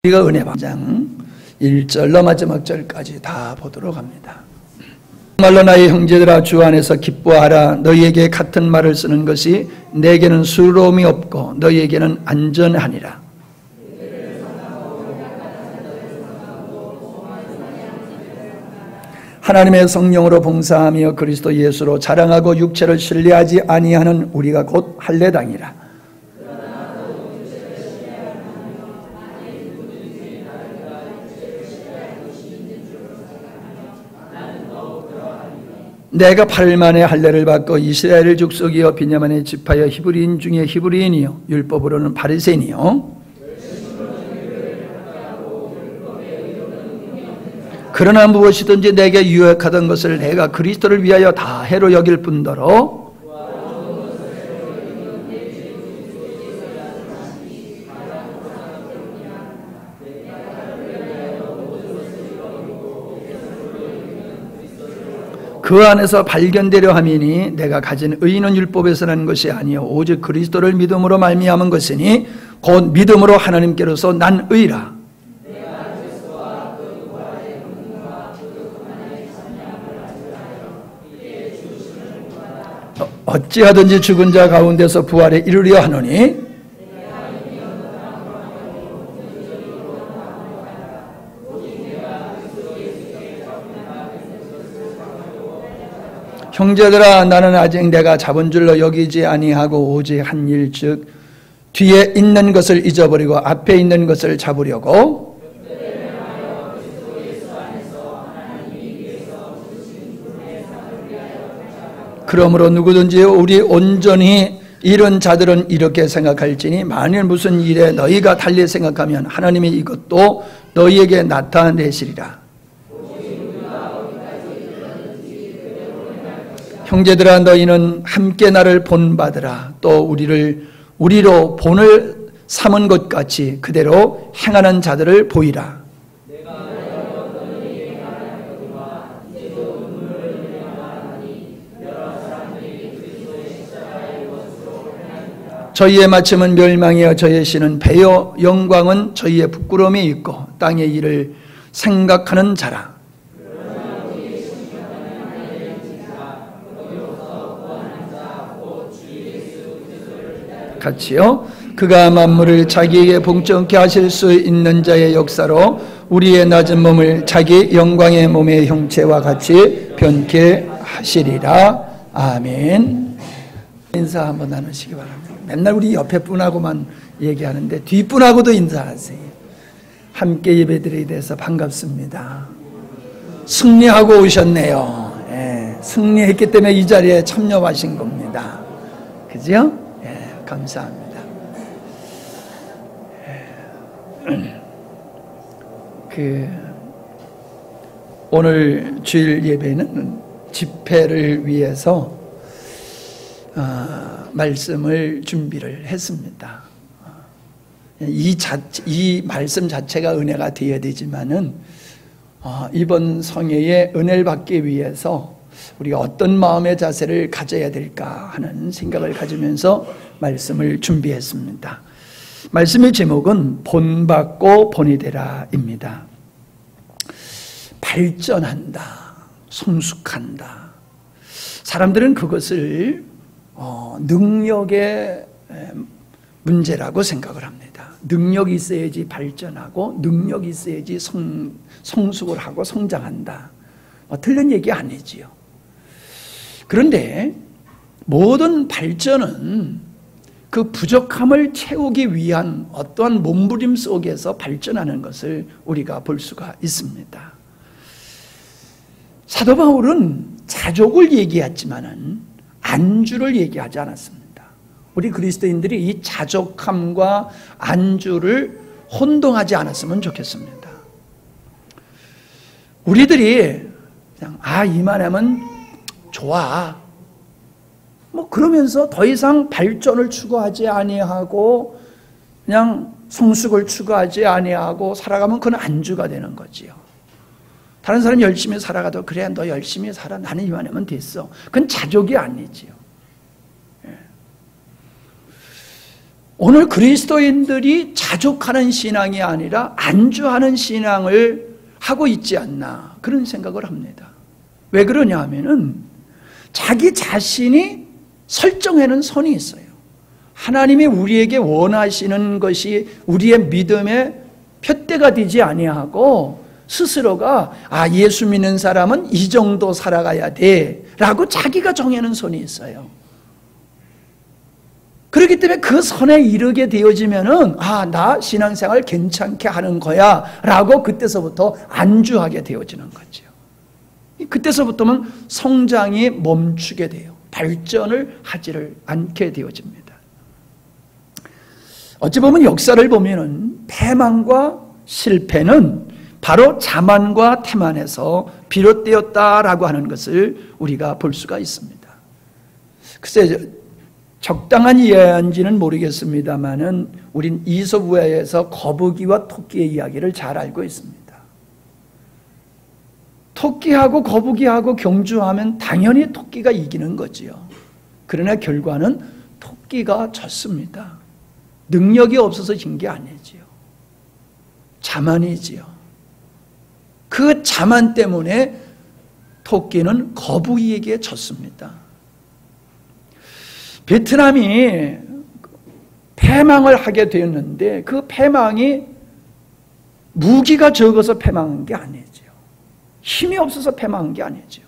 우리가 은혜방 1절로 마지막 절까지 다 보도록 합니다. 정말로 나의 형제들아 주 안에서 기뻐하라. 너희에게 같은 말을 쓰는 것이 내게는 수로움이 없고 너희에게는 안전하니라. 하나님의 성령으로 봉사하며 그리스도 예수로 자랑하고 육체를 신뢰하지 아니하는 우리가 곧 할례당이라. 내가 8만의 할례를 받고 이스라엘 족속이요 비냐민의 지파여 히브리인 중에 히브리인이요 율법으로는 바리새인이요 그러나 무엇이든지 내게 유익하던 것을 내가 그리스도를 위하여 다 해로 여길 뿐더러 그 안에서 발견되려 함이니 내가 가진 의는 율법에서 난 것이 아니요 오직 그리스도를 믿음으로 말미암은 것이니 곧 믿음으로 하나님께로서 난 의라. 어찌하든지 죽은 자 가운데서 부활에 이르려 하노니 형제들아 나는 아직 내가 잡은 줄로 여기지 아니하고 오직 한 일 즉 뒤에 있는 것을 잊어버리고 앞에 있는 것을 잡으려고 그러므로 누구든지 우리 온전히 이런 자들은 이렇게 생각할지니 만일 무슨 일에 너희가 달리 생각하면 하나님이 이것도 너희에게 나타내시리라. 형제들아 너희는 함께 나를 본받으라. 또 우리로 본을 삼은 것 같이 그대로 행하는 자들을 보이라. 저희의 마침은 멸망이여 저희의 신은 배요 영광은 저희의 부끄러움이 있고 땅의 일을 생각하는 자라. 같이요. 그가 만물을 자기에게 복종케 하실 수 있는 자의 역사로 우리의 낮은 몸을 자기 영광의 몸의 형체와 같이 변케 하시리라. 아멘. 인사 한번 나누시기 바랍니다. 맨날 우리 옆에 분하고만 얘기하는데 뒷분하고도 인사하세요. 함께 예배드리게 돼서 반갑습니다. 승리하고 오셨네요. 승리했기 때문에 이 자리에 참여하신 겁니다. 그죠? 감사합니다. 오늘 주일 예배는 집회를 위해서 말씀을 준비를 했습니다. 이 말씀 자체가 은혜가 되어야 되지만은 이번 성회에 은혜를 받기 위해서 우리가 어떤 마음의 자세를 가져야 될까 하는 생각을 가지면서 말씀을 준비했습니다. 말씀의 제목은 본받고 본이 되라입니다. 발전한다, 성숙한다. 사람들은 그것을 능력의 문제라고 생각을 합니다. 능력이 있어야지 발전하고 능력이 있어야지 성숙을 하고 성장한다. 틀린 얘기 아니지요. 그런데 모든 발전은 그 부족함을 채우기 위한 어떠한 몸부림 속에서 발전하는 것을 우리가 볼 수가 있습니다. 사도 바울은 자족을 얘기했지만은 안주를 얘기하지 않았습니다. 우리 그리스도인들이 이 자족함과 안주를 혼동하지 않았으면 좋겠습니다. 우리들이 그냥 이만하면 좋아. 그러면서 더 이상 발전을 추구하지 아니하고 그냥 성숙을 추구하지 아니하고 살아가면 그건 안주가 되는 거지요. 다른 사람이 열심히 살아가도 그래 너 열심히 살아 나는 이만하면 됐어. 그건 자족이 아니지요. 오늘 그리스도인들이 자족하는 신앙이 아니라 안주하는 신앙을 하고 있지 않나 그런 생각을 합니다. 왜 그러냐 하면은 자기 자신이 설정해놓은 선이 있어요. 하나님이 우리에게 원하시는 것이 우리의 믿음의 푯대가 되지 아니하고 스스로가 예수 믿는 사람은 이 정도 살아가야 돼 라고 자기가 정해놓은 선이 있어요. 그렇기 때문에 그 선에 이르게 되어지면은 나 신앙생활 괜찮게 하는 거야 라고 그때서부터 안주하게 되어지는 거죠. 그때서부터는 성장이 멈추게 돼요. 발전을 하지를 않게 되어집니다. 어찌 보면 역사를 보면은 패망과 실패는 바로 자만과 태만에서 비롯되었다라고 하는 것을 우리가 볼 수가 있습니다. 글쎄 적당한 이해인지는 모르겠습니다만은 우린 이솝우화에서 거북이와 토끼의 이야기를 잘 알고 있습니다. 토끼하고 거북이하고 경주하면 당연히 토끼가 이기는 거지요. 그러나 결과는 토끼가 졌습니다. 능력이 없어서 진 게 아니지요. 자만이지요. 그 자만 때문에 토끼는 거북이에게 졌습니다. 베트남이 패망을 하게 되었는데 그 패망이 무기가 적어서 패망한 게 아니죠. 힘이 없어서 패망한 게 아니죠.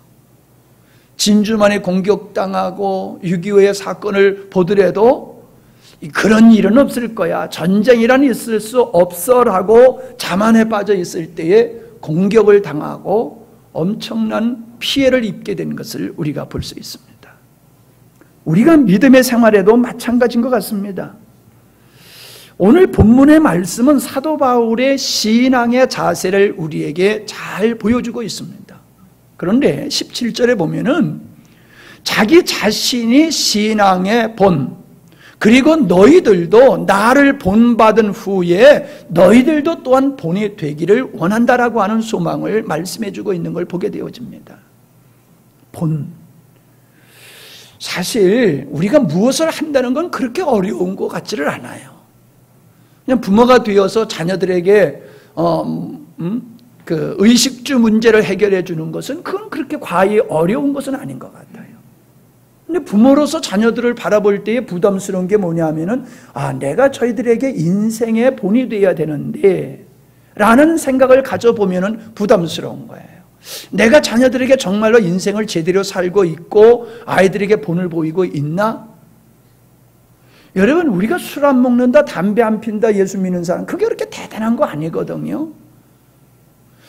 진주만에 공격당하고 6.25의 사건을 보더라도 그런 일은 없을 거야. 전쟁이란 있을 수 없어라고 자만에 빠져 있을 때에 공격을 당하고 엄청난 피해를 입게 된 것을 우리가 볼 수 있습니다. 우리가 믿음의 생활에도 마찬가지인 것 같습니다. 오늘 본문의 말씀은 사도 바울의 신앙의 자세를 우리에게 잘 보여주고 있습니다. 그런데 17절에 보면은 자기 자신이 신앙의 본, 그리고 너희들도 나를 본받은 후에 너희들도 또한 본이 되기를 원한다라고 하는 소망을 말씀해주고 있는 걸 보게 되어집니다. 본. 사실 우리가 무엇을 한다는 건 그렇게 어려운 것 같지를 않아요. 그냥 부모가 되어서 자녀들에게 그 의식주 문제를 해결해 주는 것은 그건 그렇게 과히 어려운 것은 아닌 것 같아요. 근데 부모로서 자녀들을 바라볼 때에 부담스러운 게 뭐냐면은 내가 저희들에게 인생의 본이 되어야 되는데 라는 생각을 가져보면은 부담스러운 거예요. 내가 자녀들에게 정말로 인생을 제대로 살고 있고 아이들에게 본을 보이고 있나? 여러분, 우리가 술 안 먹는다, 담배 안 핀다, 예수 믿는 사람, 그게 그렇게 대단한 거 아니거든요.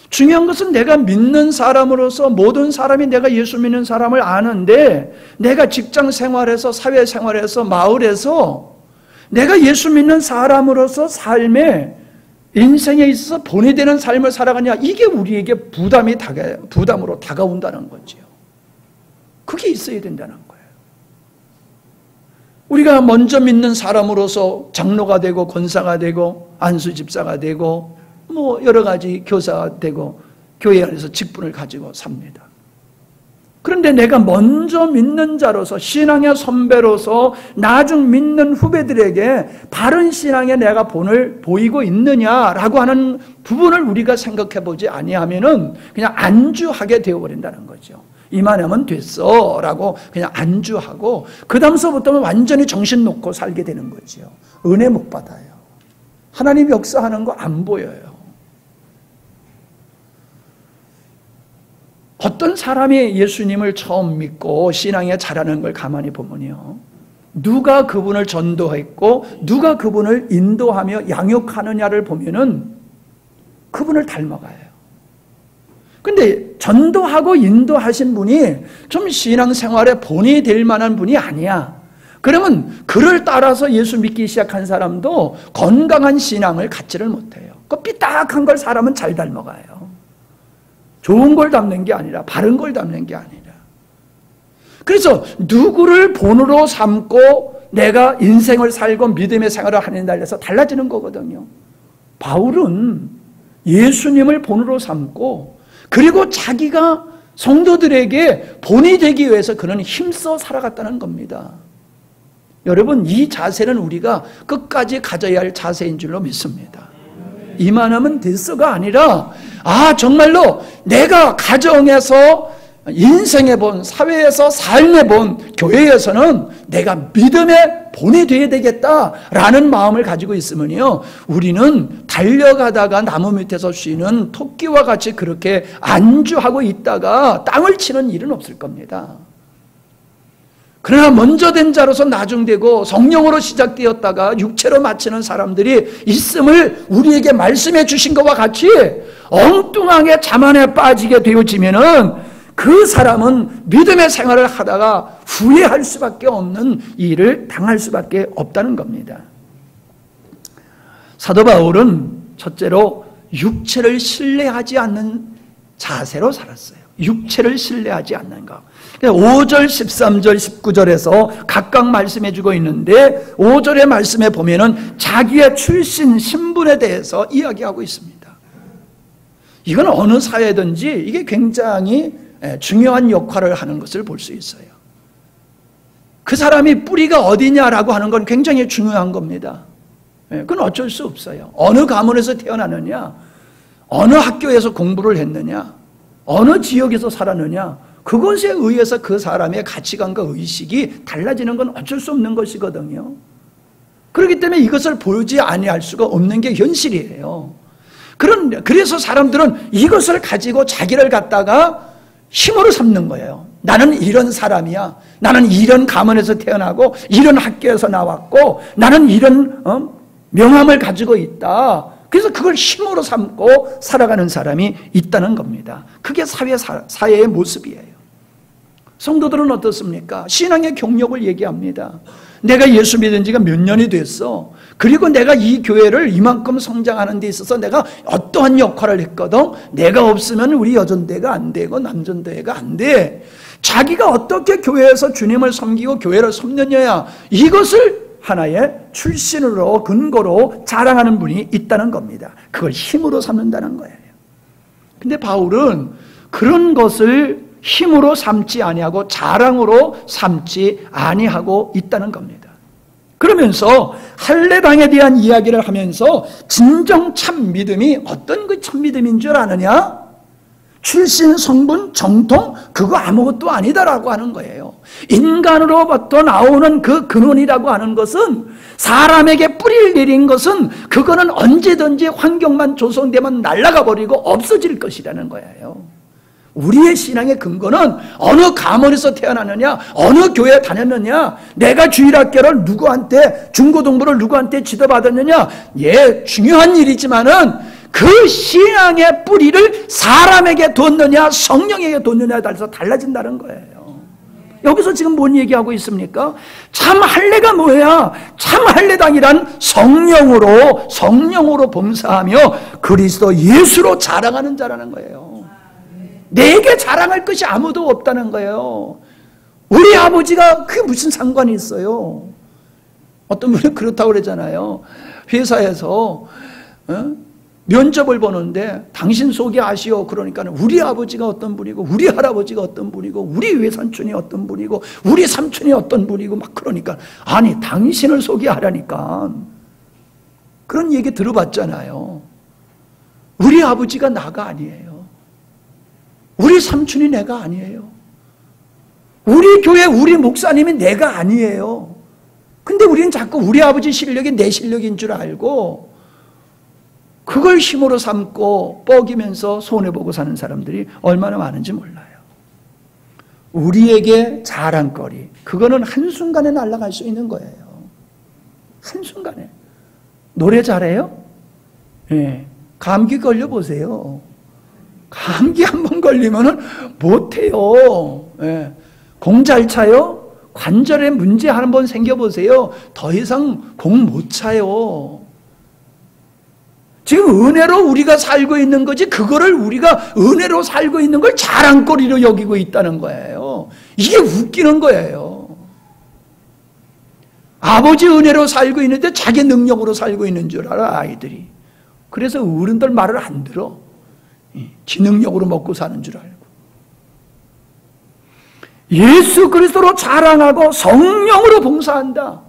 중요한 것은 내가 믿는 사람으로서 모든 사람이 내가 예수 믿는 사람을 아는데 내가 직장 생활에서, 사회 생활에서, 마을에서 내가 예수 믿는 사람으로서 삶에 인생에 있어서 본이 되는 삶을 살아가냐, 이게 우리에게 부담으로 다가온다는 거죠. 그게 있어야 된다는 거예요. 우리가 먼저 믿는 사람으로서 장로가 되고 권사가 되고 안수 집사가 되고 여러 가지 교사가 되고 교회 안에서 직분을 가지고 삽니다. 그런데 내가 먼저 믿는 자로서, 신앙의 선배로서 나중 믿는 후배들에게 바른 신앙에 내가 본을 보이고 있느냐라고 하는 부분을 우리가 생각해 보지 아니하면은 그냥 안주하게 되어버린다는 거죠. 이만하면 됐어 라고 그냥 안주하고 그 다음서부터는 완전히 정신 놓고 살게 되는 거죠. 은혜 못 받아요. 하나님 역사하는 거 안 보여요. 어떤 사람이 예수님을 처음 믿고 신앙에 자라는 걸 가만히 보면요, 누가 그분을 전도했고 누가 그분을 인도하며 양육하느냐를 보면은 그분을 닮아가요. 근데 전도하고 인도하신 분이 좀 신앙생활에 본이 될 만한 분이 아니야. 그러면 그를 따라서 예수 믿기 시작한 사람도 건강한 신앙을 갖지를 못해요. 그 삐딱한 걸 사람은 잘 닮아가요. 좋은 걸 담는 게 아니라 바른 걸 담는 게 아니라. 그래서 누구를 본으로 삼고 내가 인생을 살고 믿음의 생활을 하는 날에서 달라지는 거거든요. 바울은 예수님을 본으로 삼고 그리고 자기가 성도들에게 본이 되기 위해서 그는 힘써 살아갔다는 겁니다. 여러분, 이 자세는 우리가 끝까지 가져야 할 자세인 줄로 믿습니다. 이만하면 됐어가 아니라, 정말로 내가 가정에서 인생에 본, 사회에서 삶에 본, 교회에서는 내가 믿음의 본이 되어야 되겠다라는 마음을 가지고 있으면요, 우리는 달려가다가 나무 밑에서 쉬는 토끼와 같이 그렇게 안주하고 있다가 땅을 치는 일은 없을 겁니다. 그러나 먼저 된 자로서 나중되고 성령으로 시작되었다가 육체로 마치는 사람들이 있음을 우리에게 말씀해 주신 것과 같이 엉뚱하게 자만에 빠지게 되어지면은 그 사람은 믿음의 생활을 하다가 후회할 수밖에 없는 일을 당할 수밖에 없다는 겁니다. 사도 바울은 첫째로 육체를 신뢰하지 않는 자세로 살았어요. 육체를 신뢰하지 않는 것. 5절, 13절, 19절에서 각각 말씀해 주고 있는데 5절의 말씀에 보면은 자기의 출신, 신분에 대해서 이야기하고 있습니다. 이건 어느 사회든지 이게 굉장히 중요한 역할을 하는 것을 볼 수 있어요. 그 사람이 뿌리가 어디냐라고 하는 건 굉장히 중요한 겁니다. 그건 어쩔 수 없어요. 어느 가문에서 태어나느냐, 어느 학교에서 공부를 했느냐, 어느 지역에서 살았느냐, 그것에 의해서 그 사람의 가치관과 의식이 달라지는 건 어쩔 수 없는 것이거든요. 그렇기 때문에 이것을 보지 아니할 수가 없는 게 현실이에요. 그래서 사람들은 이것을 가지고 자기를 갖다가 힘으로 삼는 거예요. 나는 이런 사람이야. 나는 이런 가문에서 태어나고 이런 학교에서 나왔고 나는 이런 명함을 가지고 있다. 그래서 그걸 힘으로 삼고 살아가는 사람이 있다는 겁니다. 그게 사회의 모습이에요. 성도들은 어떻습니까? 신앙의 경력을 얘기합니다. 내가 예수 믿은 지가 몇 년이 됐어. 그리고 내가 이 교회를 이만큼 성장하는 데 있어서 내가 어떠한 역할을 했거든. 내가 없으면 우리 여전대가 안 되고 남전대가 안 돼. 자기가 어떻게 교회에서 주님을 섬기고 교회를 섬느냐, 이것을 하나의 출신으로 근거로 자랑하는 분이 있다는 겁니다. 그걸 힘으로 삼는다는 거예요. 근데 바울은 그런 것을 힘으로 삼지 아니하고 자랑으로 삼지 아니하고 있다는 겁니다. 그러면서 할례당에 대한 이야기를 하면서 진정 참 믿음이 어떤 그 참 믿음인 줄 아느냐? 출신, 성분, 정통, 그거 아무것도 아니다라고 하는 거예요. 인간으로부터 나오는 그 근원이라고 하는 것은, 사람에게 뿌리를 내린 것은 그거는 언제든지 환경만 조성되면 날아가 버리고 없어질 것이라는 거예요. 우리의 신앙의 근거는 어느 가문에서 태어났느냐, 어느 교회에 다녔느냐, 내가 주일학교를 누구한테, 중고등부를 누구한테 지도받았느냐, 중요한 일이지만은 그 신앙의 뿌리를 사람에게 뒀느냐 성령에게 뒀느냐에 따라서 달라진다는 거예요. 여기서 지금 뭔 얘기하고 있습니까? 참 할례가 뭐야? 참 할례당이란 성령으로 범사하며 그리스도 예수로 자랑하는 자라는 거예요. 내게 자랑할 것이 아무도 없다는 거예요. 우리 아버지가 그게 무슨 상관이 있어요? 어떤 분이 그렇다고 그러잖아요. 회사에서 면접을 보는데 당신 소개하시오. 그러니까 우리 아버지가 어떤 분이고 우리 할아버지가 어떤 분이고 우리 외삼촌이 어떤 분이고 우리 삼촌이 어떤 분이고 막 그러니까, 아니 당신을 소개하라니까. 그런 얘기 들어봤잖아요. 우리 아버지가 나가 아니에요. 우리 삼촌이 내가 아니에요. 우리 교회 우리 목사님이 내가 아니에요. 근데 우리는 자꾸 우리 아버지 실력이 내 실력인 줄 알고 그걸 힘으로 삼고 뻐기면서 손해보고 사는 사람들이 얼마나 많은지 몰라요. 우리에게 자랑거리, 그거는 한순간에 날아갈 수 있는 거예요. 한순간에. 노래 잘해요? 네. 감기 걸려보세요. 감기 한번 걸리면 못해요. 네. 공 잘 차요? 관절에 문제 한번 생겨보세요. 더 이상 공 못 차요. 지금 은혜로 우리가 살고 있는 거지, 그거를 우리가 은혜로 살고 있는 걸 자랑거리로 여기고 있다는 거예요. 이게 웃기는 거예요. 아버지 은혜로 살고 있는데 자기 능력으로 살고 있는 줄 알아, 아이들이. 그래서 어른들 말을 안 들어. 기능력으로 먹고 사는 줄 알고. 예수 그리스도로 자랑하고 성령으로 봉사한다.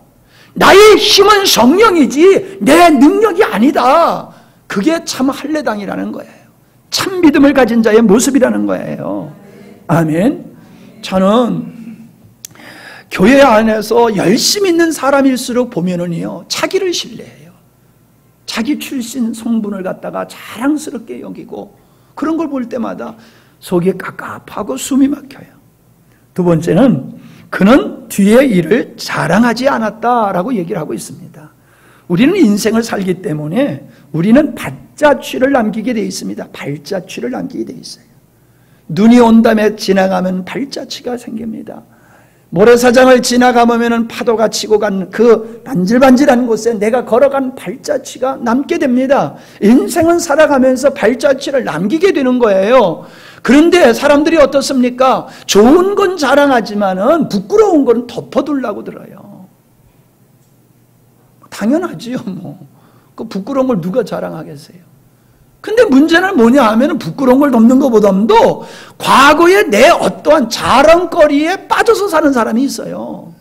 나의 힘은 성령이지 내 능력이 아니다. 그게 참 할례당이라는 거예요. 참 믿음을 가진 자의 모습이라는 거예요. 아멘. 저는 교회 안에서 열심히 있는 사람일수록 보면은요, 자기를 신뢰해요. 자기 출신 성분을 갖다가 자랑스럽게 여기고, 그런 걸 볼 때마다 속이 깝깝하고 숨이 막혀요. 두 번째는 그는 뒤의 일을 자랑하지 않았다라고 얘기를 하고 있습니다. 우리는 인생을 살기 때문에 우리는 발자취를 남기게 되어 있습니다. 발자취를 남기게 되어 있어요. 눈이 온 다음에 지나가면 발자취가 생깁니다. 모래사장을 지나가면 파도가 치고 간 그 반질반질한 곳에 내가 걸어간 발자취가 남게 됩니다. 인생은 살아가면서 발자취를 남기게 되는 거예요. 그런데 사람들이 어떻습니까? 좋은 건 자랑하지만은 부끄러운 건 덮어두려고 들어요. 당연하지요, 뭐. 그 부끄러운 걸 누가 자랑하겠어요? 근데 문제는 뭐냐 하면 부끄러운 걸 덮는 것보다도 과거에 내 어떠한 자랑거리에 빠져서 사는 사람이 있어요.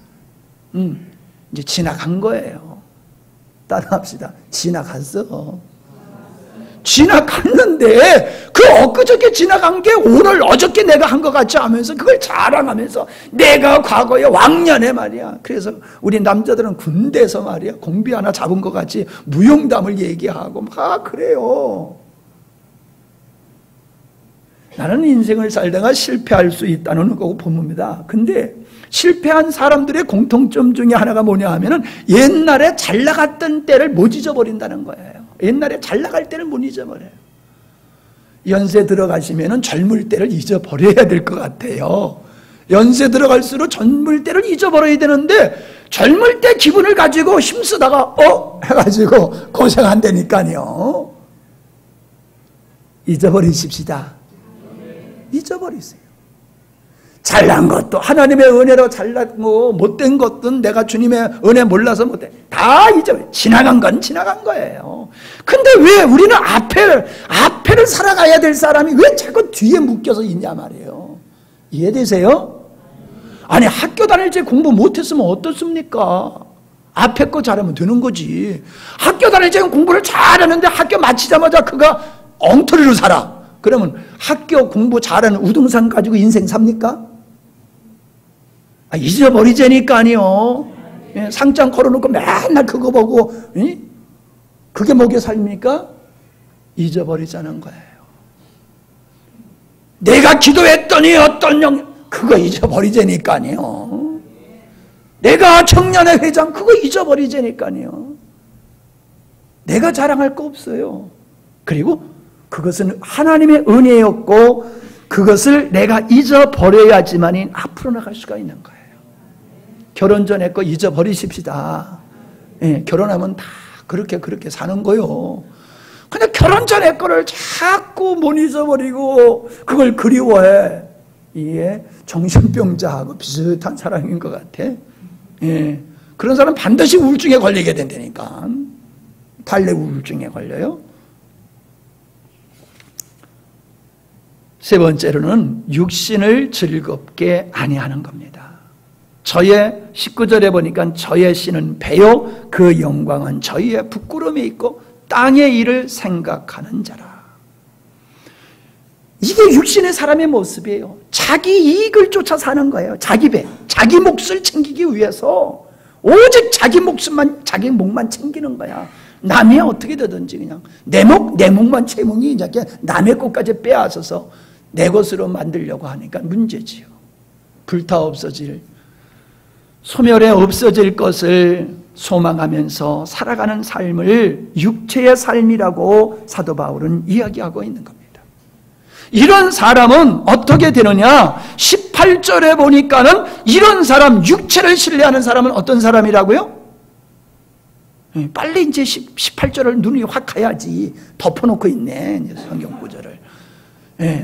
이제 지나간 거예요. 따라합시다. 지나갔어. 지나갔는데 그 엊그저께 지나간 게 오늘 어저께 내가 한 것 같지 하면서 그걸 자랑하면서 내가 과거에 왕년에 말이야. 그래서 우리 남자들은 군대에서 말이야 공비 하나 잡은 것 같이 무용담을 얘기하고 막 그래요. 나는 인생을 살다가 실패할 수 있다는 거고 본문입니다. 근데 실패한 사람들의 공통점 중에 하나가 뭐냐 하면은 옛날에 잘 나갔던 때를 못 잊어버린다는 거예요. 옛날에 잘 나갈 때를 못 잊어버려요. 연세 들어가시면은 젊을 때를 잊어버려야 될 것 같아요. 연세 들어갈수록 젊을 때를 잊어버려야 되는데 젊을 때 기분을 가지고 힘쓰다가 해가지고 고생한다니까요. 잊어버리십시다. 잊어버리세요. 잘난 것도 하나님의 은혜로 잘난 거, 못된 것도 내가 주님의 은혜 몰라서 못해. 다 잊어버려. 지나간 건 지나간 거예요. 근데 왜 우리는 앞에를 살아가야 될 사람이 왜 자꾸 뒤에 묶여서 있냐 말이에요. 이해되세요? 아니 학교 다닐 때 공부 못했으면 어떻습니까? 앞에 거 잘하면 되는 거지. 학교 다닐 때 공부를 잘하는데 학교 마치자마자 그가 엉터리로 살아. 그러면 학교 공부 잘하는 우등상 가지고 인생 삽니까? 잊어버리자니까요. 상장 걸어놓고 맨날 그거 보고 그게 뭐게 삶입니까? 잊어버리자는 거예요. 내가 기도했더니 어떤 그거 잊어버리자니까요. 내가 청년회 회장 그거 잊어버리자니까요. 내가 자랑할 거 없어요. 그리고 그것은 하나님의 은혜였고 그것을 내가 잊어버려야지만이 앞으로 나갈 수가 있는 거예요. 결혼 전에 거 잊어버리십시다. 결혼하면 다 그렇게 사는 거요. 근데 결혼 전에 거를 자꾸 못 잊어버리고 그걸 그리워해. 이게 정신병자하고 비슷한 사람인 것 같아. 그런 사람 반드시 우울증에 걸리게 된다니까. 발레 우울증에 걸려요. 세 번째로는 육신을 즐겁게 아니하는 겁니다. 저의 19절에 보니까 저의 신은 배요 그 영광은 저희의 부끄러움에 있고 땅의 일을 생각하는 자라. 이게 육신의 사람의 모습이에요. 자기 이익을 쫓아 사는 거예요. 자기 배, 자기 몫을 챙기기 위해서 오직 자기 목만 챙기는 거야. 남이 어떻게 되든지 그냥 내 목만 채무니 이렇게 남의 것까지 빼앗아서 내 것으로 만들려고 하니까 문제지요. 불타 없어질, 소멸에 없어질 것을 소망하면서 살아가는 삶을 육체의 삶이라고 사도 바울은 이야기하고 있는 겁니다. 이런 사람은 어떻게 되느냐? 18절에 보니까는 이런 사람, 육체를 신뢰하는 사람은 어떤 사람이라고요? 빨리 이제 18절을 눈이 확 가야지. 덮어놓고 있네, 성경 구절을.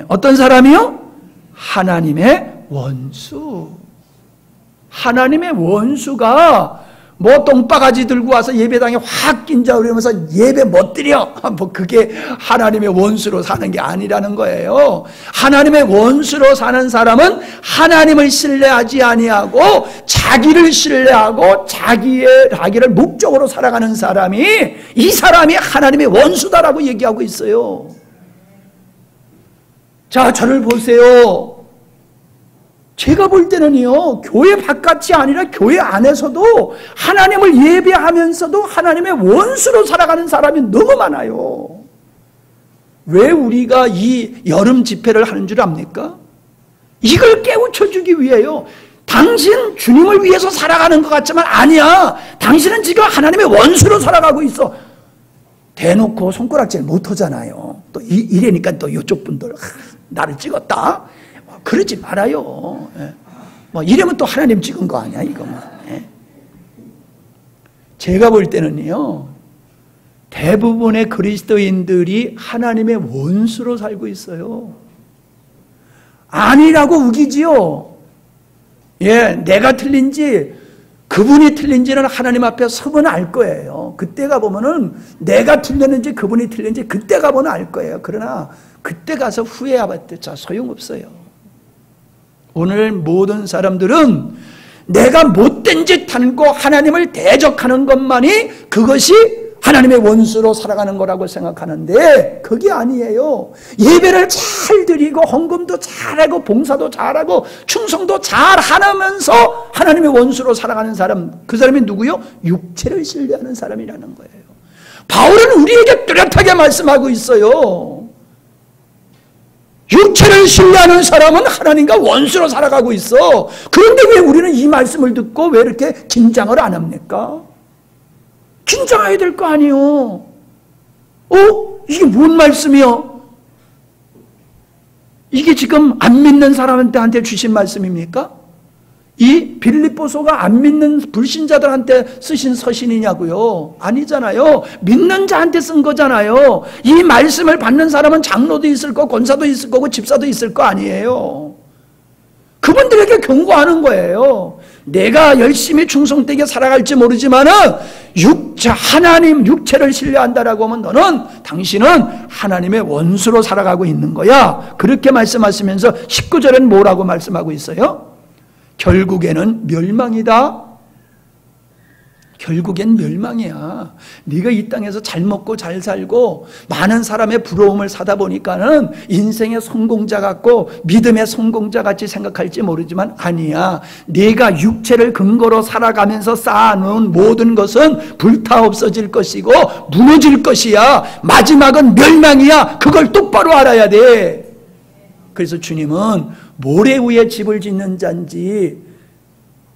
어떤 사람이요? 하나님의 원수. 하나님의 원수가 뭐 똥바가지 들고 와서 예배당에 확 낀자 그러면서 예배 못 드려. 뭐 그게 하나님의 원수로 사는 게 아니라는 거예요. 하나님의 원수로 사는 사람은 하나님을 신뢰하지 아니하고 자기를 신뢰하고 자기를 목적으로 살아가는 사람이, 이 사람이 하나님의 원수다라고 얘기하고 있어요. 자, 저를 보세요. 제가 볼 때는요, 교회 바깥이 아니라 교회 안에서도 하나님을 예배하면서도 하나님의 원수로 살아가는 사람이 너무 많아요. 왜 우리가 이 여름 집회를 하는 줄 압니까? 이걸 깨우쳐주기 위해요. 당신 주님을 위해서 살아가는 것 같지만 아니야. 당신은 지금 하나님의 원수로 살아가고 있어. 대놓고 손가락질 못하잖아요. 또 이래니까 또 이쪽 분들 나를 찍었다. 그러지 말아요. 뭐 이러면 또 하나님 찍은 거 아니야 이거. 제가 볼 때는요, 대부분의 그리스도인들이 하나님의 원수로 살고 있어요. 아니라고 우기지요. 예, 내가 틀린지 그분이 틀린지는 하나님 앞에 서면 알 거예요. 그때가 보면은 내가 틀렸는지 그분이 틀렸는지 그때 가보면 알 거예요. 그러나 그때 가서 후회해봤자 소용없어요. 오늘 모든 사람들은 내가 못된 짓 하는 거, 하나님을 대적하는 것만이 그것이 하나님의 원수로 살아가는 거라고 생각하는데 그게 아니에요. 예배를 잘 드리고 헌금도 잘하고 봉사도 잘하고 충성도 잘하면서 하나님의 원수로 살아가는 사람, 그 사람이 누구요? 육체를 신뢰하는 사람이라는 거예요. 바울은 우리에게 뚜렷하게 말씀하고 있어요. 육체를 신뢰하는 사람은 하나님과 원수로 살아가고 있어. 그런데 왜 우리는 이 말씀을 듣고 왜 이렇게 긴장을 안 합니까? 긴장해야 될 거 아니에요. 이게 뭔 말씀이요? 이게 지금 안 믿는 사람한테 주신 말씀입니까? 이 빌립보서가 안 믿는 불신자들한테 쓰신 서신이냐고요? 아니잖아요. 믿는 자한테 쓴 거잖아요. 이 말씀을 받는 사람은 장로도 있을 거고 권사도 있을 거고 집사도 있을 거 아니에요. 그분들에게 경고하는 거예요. 내가 열심히 충성되게 살아갈지 모르지만은 하나님 육체를 신뢰한다라고 하면 당신은 하나님의 원수로 살아가고 있는 거야. 그렇게 말씀하시면서 19절은 뭐라고 말씀하고 있어요? 결국에는 멸망이다. 결국엔 멸망이야. 네가 이 땅에서 잘 먹고 잘 살고 많은 사람의 부러움을 사다 보니까는 인생의 성공자 같고 믿음의 성공자 같이 생각할지 모르지만 아니야. 네가 육체를 근거로 살아가면서 쌓아놓은 모든 것은 불타 없어질 것이고 무너질 것이야. 마지막은 멸망이야. 그걸 똑바로 알아야 돼. 그래서 주님은 모래 위에 집을 짓는 자인지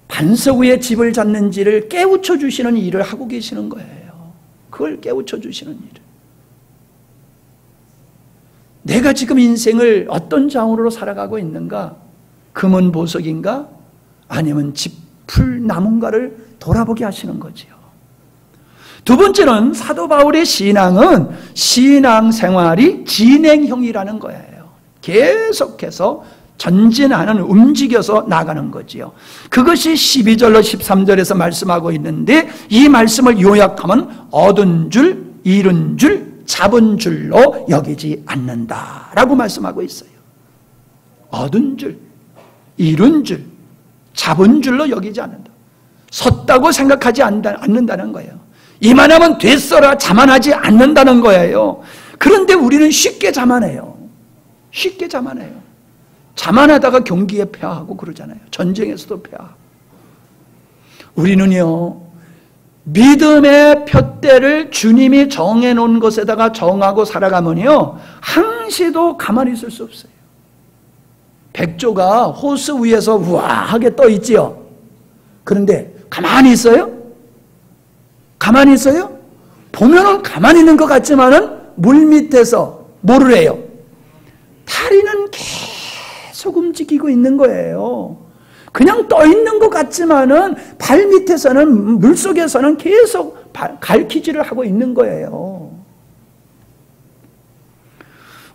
반석 위에 집을 짓는지를 깨우쳐 주시는 일을 하고 계시는 거예요. 그걸 깨우쳐 주시는 일을. 내가 지금 인생을 어떤 장으로 살아가고 있는가? 금은 보석인가? 아니면 풀 나무인가를 돌아보게 하시는 거지요. 두 번째는 사도 바울의 신앙은 신앙생활이 진행형이라는 거예요. 계속해서 전진하는, 움직여서 나가는 거지요. 그것이 12절로 13절에서 말씀하고 있는데 이 말씀을 요약하면 얻은 줄, 잃은 줄, 잡은 줄로 여기지 않는다라고 말씀하고 있어요. 얻은 줄, 잃은 줄, 잡은 줄로 여기지 않는다. 섰다고 생각하지 않는다는 거예요. 이만하면 됐어라 자만하지 않는다는 거예요. 그런데 우리는 쉽게 자만해요. 쉽게 자만해요. 자만하다가 경기에 패하고 그러잖아요. 전쟁에서도 패하고. 우리는요, 믿음의 푯대를 주님이 정해놓은 것에다가 정하고 살아가면요, 항시도 가만히 있을 수 없어요. 백조가 호수 위에서 우아하게 떠 있지요. 그런데 가만히 있어요? 가만히 있어요? 보면은 가만히 있는 것 같지만은 물 밑에서 뭐를 해요? 다리는 계속 움직이고 있는 거예요. 그냥 떠 있는 것 같지만은 발 밑에서는, 물 속에서는 계속 갈퀴질을 하고 있는 거예요.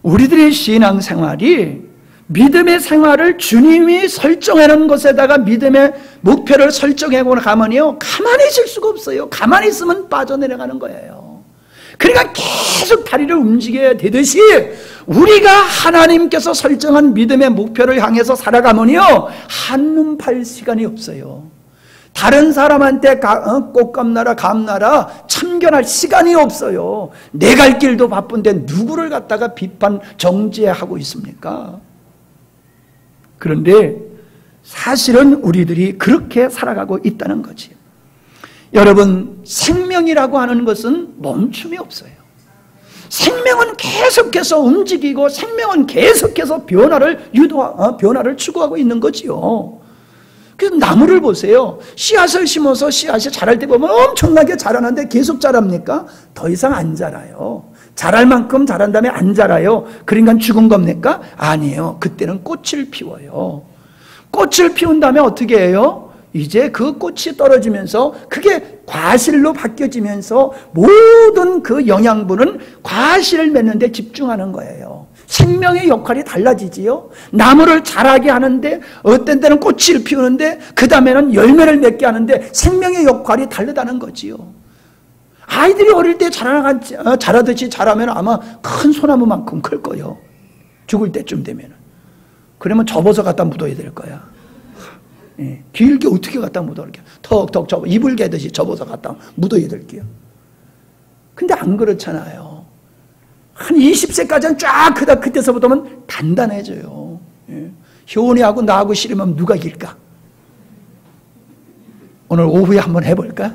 우리들의 신앙생활이 믿음의 생활을 주님이 설정해놓은 것에다가 믿음의 목표를 설정하고 가면요, 가만히 있을 수가 없어요. 가만히 있으면 빠져내려가는 거예요. 그러니까 계속 다리를 움직여야 되듯이 우리가 하나님께서 설정한 믿음의 목표를 향해서 살아가면요, 한눈 팔 시간이 없어요. 다른 사람한테 꽃감나라 감나라 참견할 시간이 없어요. 내 갈 길도 바쁜데 누구를 갖다가 비판 정죄하고 있습니까? 그런데 사실은 우리들이 그렇게 살아가고 있다는 거지. 여러분, 생명이라고 하는 것은 멈춤이 없어요. 생명은 계속해서 움직이고 생명은 계속해서 변화를 추구하고 있는 거지요. 그래서 나무를 보세요. 씨앗을 심어서 씨앗이 자랄 때 보면 엄청나게 자라는데 계속 자랍니까? 더 이상 안 자라요. 자랄 만큼 자란 다음에 안 자라요. 그러니까 죽은 겁니까? 아니에요. 그때는 꽃을 피워요. 꽃을 피운 다음에 어떻게 해요? 이제 그 꽃이 떨어지면서 그게 과실로 바뀌어지면서 모든 그 영양분은 과실을 맺는 데 집중하는 거예요. 생명의 역할이 달라지지요. 나무를 자라게 하는데 어떤 때는 꽃을 피우는데 그 다음에는 열매를 맺게 하는데 생명의 역할이 다르다는 거지요. 아이들이 어릴 때 자라듯이 자라면 아마 큰 소나무만큼 클 거예요. 죽을 때쯤 되면. 그러면 접어서 갖다 묻어야 될 거야. 예, 길게 어떻게 갖다 묻어야 돼? 턱턱 접어, 이불 개듯이 접어서 갖다 묻어야 될게요. 근데 안 그렇잖아요. 한 20세까지는 쫙 크다. 그때서부터는 단단해져요. 예. 효원이하고 나하고 씨름하면 누가 이길까? 오늘 오후에 한번 해볼까?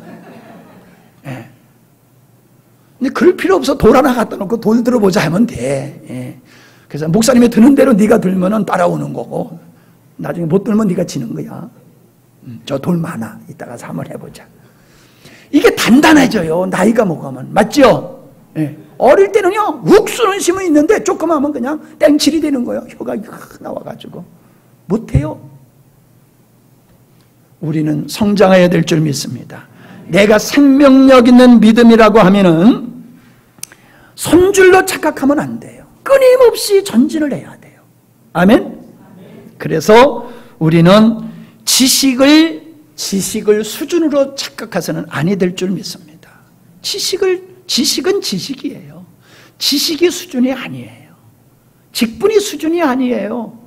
예. 근데 그럴 필요 없어. 돌 하나 갖다 놓고 돌 들어보자 하면 돼. 예. 그래서 목사님이 드는 대로 네가 들면은 따라오는 거고, 나중에 못 들면 네가 지는 거야. 저 돌 많아. 이따가 한번 해보자. 이게 단단해져요. 나이가 먹으면. 맞죠? 예. 어릴 때는요, 욱수는 힘은 있는데 조금 하면 그냥 땡칠이 되는 거예요. 혀가 나와가지고. 못해요. 우리는 성장해야 될 줄 믿습니다. 내가 생명력 있는 믿음이라고 하면은 손줄로 착각하면 안 돼요. 끊임없이 전진을 해야 돼요. 아멘? 그래서 우리는 지식을 수준으로 착각해서는 아니 될 줄 믿습니다. 지식은 지식이에요. 지식이 수준이 아니에요. 직분이 수준이 아니에요.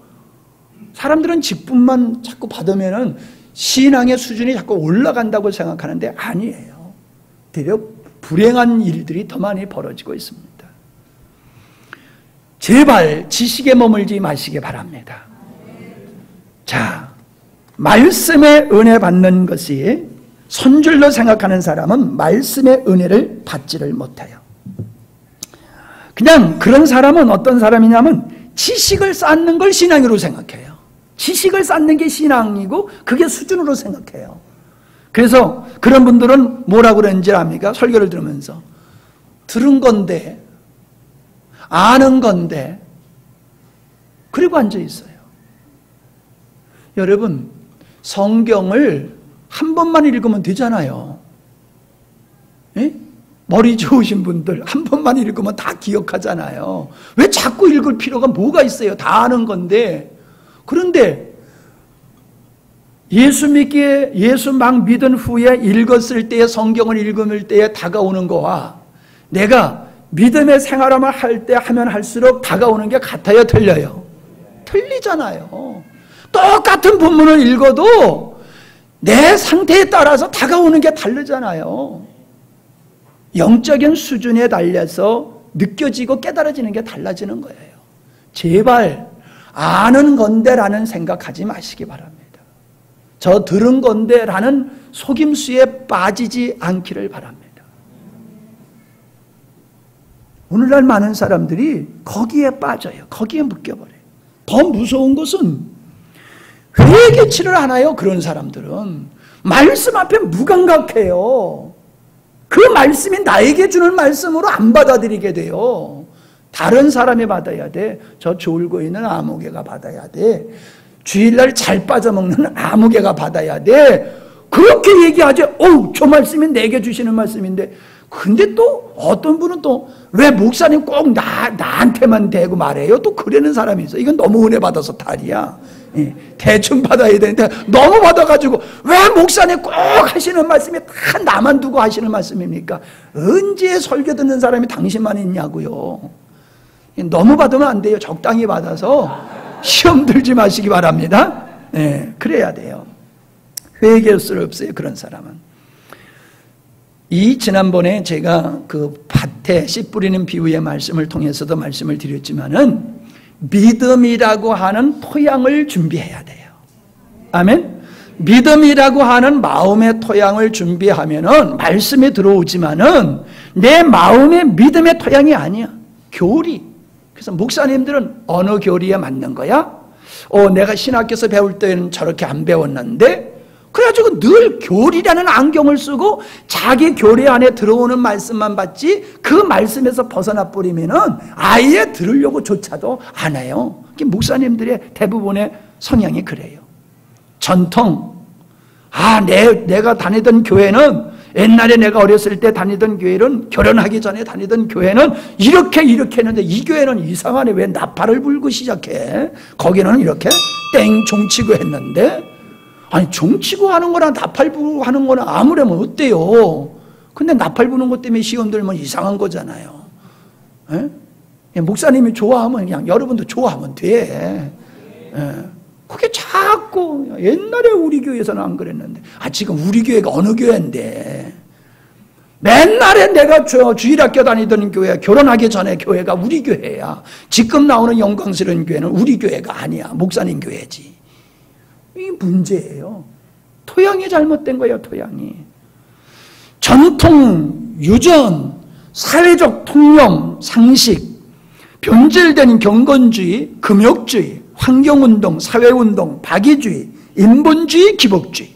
사람들은 직분만 자꾸 받으면은 신앙의 수준이 자꾸 올라간다고 생각하는데 아니에요. 되려 불행한 일들이 더 많이 벌어지고 있습니다. 제발 지식에 머물지 마시기 바랍니다. 자, 말씀의 은혜 받는 것이 손줄로 생각하는 사람은 말씀의 은혜를 받지를 못해요. 그냥 그런 사람은 어떤 사람이냐면 지식을 쌓는 걸 신앙으로 생각해요. 지식을 쌓는 게 신앙이고 그게 수준으로 생각해요. 그래서 그런 분들은 뭐라고 그러는지 압니까? 설교를 들으면서 들은 건데, 아는 건데, 그리고 앉아 있어요. 여러분, 성경을 한 번만 읽으면 되잖아요. 예? 머리 좋으신 분들 한 번만 읽으면 다 기억하잖아요. 왜 자꾸 읽을 필요가 뭐가 있어요? 다 아는 건데. 그런데 예수 막 믿은 후에 읽었을 때의 성경을 읽을 때에 다가오는 거와 내가 믿음의 생활을 할 때 하면 할수록 다가오는 게 같아요? 틀려요? 틀리잖아요. 똑같은 본문을 읽어도 내 상태에 따라서 다가오는 게 다르잖아요. 영적인 수준에 달려서 느껴지고 깨달아지는 게 달라지는 거예요. 제발 아는 건데 라는 생각하지 마시기 바랍니다. 저 들은 건데 라는 속임수에 빠지지 않기를 바랍니다. 오늘날 많은 사람들이 거기에 빠져요. 거기에 묶여버려요. 더 무서운 것은 회개치를 않아요. 그런 사람들은 말씀 앞에 무감각해요. 그 말씀이 나에게 주는 말씀으로 안 받아들이게 돼요. 다른 사람이 받아야 돼. 저 졸고 있는 아무개가 받아야 돼. 주일날 잘 빠져먹는 아무개가 받아야 돼. 그렇게 얘기하지. 저 말씀이 내게 주시는 말씀인데 근데 또 어떤 분은 또 왜 목사님 꼭 나한테만 대고 말해요? 또 그러는 사람이 있어. 이건 너무 은혜 받아서 탈이야. 예, 대충 받아야 되는데 너무 받아가지고 왜 목사님 꼭 하시는 말씀이 다 나만 두고 하시는 말씀입니까? 언제 설교 듣는 사람이 당신만 있냐고요. 너무 받으면 안 돼요. 적당히 받아서 시험 들지 마시기 바랍니다. 예, 그래야 돼요. 회개할수록 없어요, 그런 사람은. 지난번에 제가 그 밭에 씨 뿌리는 비유의 말씀을 통해서도 말씀을 드렸지만은 믿음이라고 하는 토양을 준비해야 돼요. 아멘? 믿음이라고 하는 마음의 토양을 준비하면은 말씀이 들어오지만은 내 마음의 믿음의 토양이 아니야. 교리. 그래서 목사님들은 어느 교리에 맞는 거야? 내가 신학교에서 배울 때는 저렇게 안 배웠는데 그래가지고 늘 교리라는 안경을 쓰고 자기 교리 안에 들어오는 말씀만 받지 그 말씀에서 벗어나 버리면은 아예 들으려고 조차도 안 해요. 목사님들의 대부분의 성향이 그래요. 전통. 내가 다니던 교회는 옛날에 내가 어렸을 때 다니던 교회는 결혼하기 전에 다니던 교회는 이렇게 했는데 이 교회는 이상하네. 왜 나팔을 불고 시작해? 거기는 이렇게 땡 종치고 했는데 아니 종치고 하는 거랑 나팔 불고 하는 거랑 아무래면 어때요? 근데 나팔 부는 것 때문에 시험 들면 이상한 거잖아요. 예? 목사님이 좋아하면 그냥 여러분도 좋아하면 돼. 예. 그게 자꾸 옛날에 우리 교회에서는 안 그랬는데 지금 우리 교회가 어느 교회인데 맨날에 내가 주일학교 다니던 교회 결혼하기 전에 교회가 우리 교회야. 지금 나오는 영광스러운 교회는 우리 교회가 아니야. 목사님 교회지. 이 문제예요. 토양이 잘못된 거예요. 토양이. 전통, 유전, 사회적 통념, 상식, 변질된 경건주의, 금욕주의, 환경운동, 사회운동, 박애주의, 인본주의, 기복주의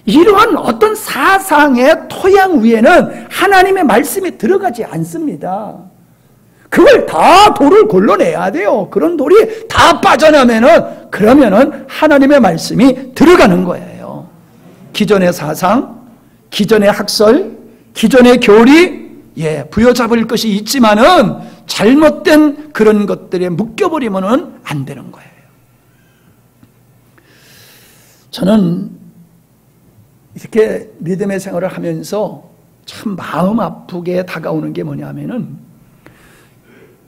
이러한 어떤 사상의 토양 위에는 하나님의 말씀이 들어가지 않습니다. 그걸 다 돌을 골라내야 돼요. 그런 돌이 다 빠져나면은 그러면은 하나님의 말씀이 들어가는 거예요. 기존의 사상, 기존의 학설, 기존의 교리, 부여잡을 것이 있지만은 잘못된 그런 것들에 묶여버리면은 안 되는 거예요. 저는 이렇게 믿음의 생활을 하면서 참 마음 아프게 다가오는 게 뭐냐면은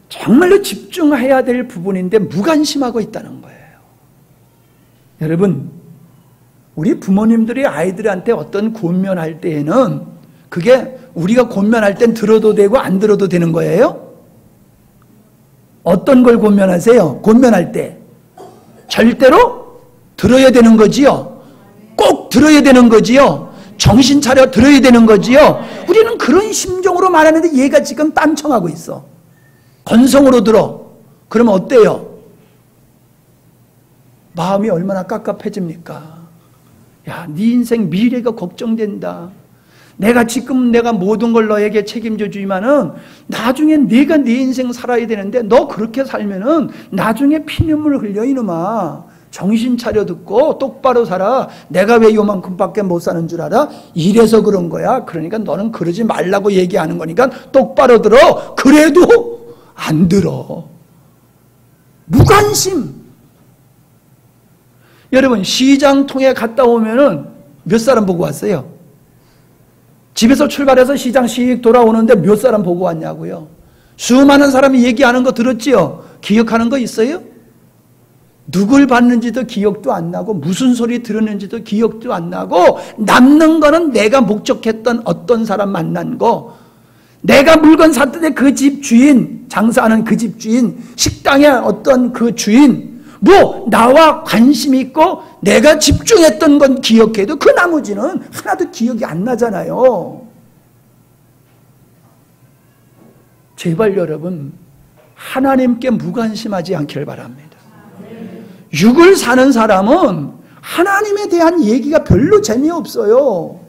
정말로 집중해야 될 부분인데 무관심하고 있다는 거예요. 여러분, 우리 부모님들이 아이들한테 어떤 권면할 때에는 그게 우리가 권면할 땐 들어도 되고 안 들어도 되는 거예요? 어떤 걸 권면하세요? 권면할 때 절대로 들어야 되는 거지요. 꼭 들어야 되는 거지요. 정신 차려 들어야 되는 거지요. 우리는 그런 심정으로 말하는데 얘가 지금 딴청하고 있어. 건성으로 들어. 그러면 어때요? 마음이 얼마나 깝깝해집니까? 야, 네 인생 미래가 걱정된다. 내가 모든 걸 너에게 책임져 주지만은 나중에 네가 네 인생 살아야 되는데 너 그렇게 살면은 나중에 피눈물 흘려 이놈아. 정신 차려 듣고 똑바로 살아. 내가 왜 요만큼밖에 못 사는 줄 알아? 이래서 그런 거야. 그러니까 너는 그러지 말라고 얘기하는 거니까 똑바로 들어. 그래도 안 들어. 무관심. 여러분, 시장통에 갔다 오면은 몇 사람 보고 왔어요? 집에서 출발해서 시장 씩 돌아오는데 몇 사람 보고 왔냐고요? 수많은 사람이 얘기하는 거 들었지요? 기억하는 거 있어요? 누굴 봤는지도 기억도 안 나고 무슨 소리 들었는지도 기억도 안 나고 남는 거는 내가 목적했던 어떤 사람 만난 거, 내가 물건 샀을 때 그 집 주인, 장사하는 그 집 주인, 식당의 어떤 그 주인, 나와 관심 있고 내가 집중했던 건 기억해도 그 나머지는 하나도 기억이 안 나잖아요. 제발 여러분, 하나님께 무관심하지 않기를 바랍니다. 육을 사는 사람은 하나님에 대한 얘기가 별로 재미없어요.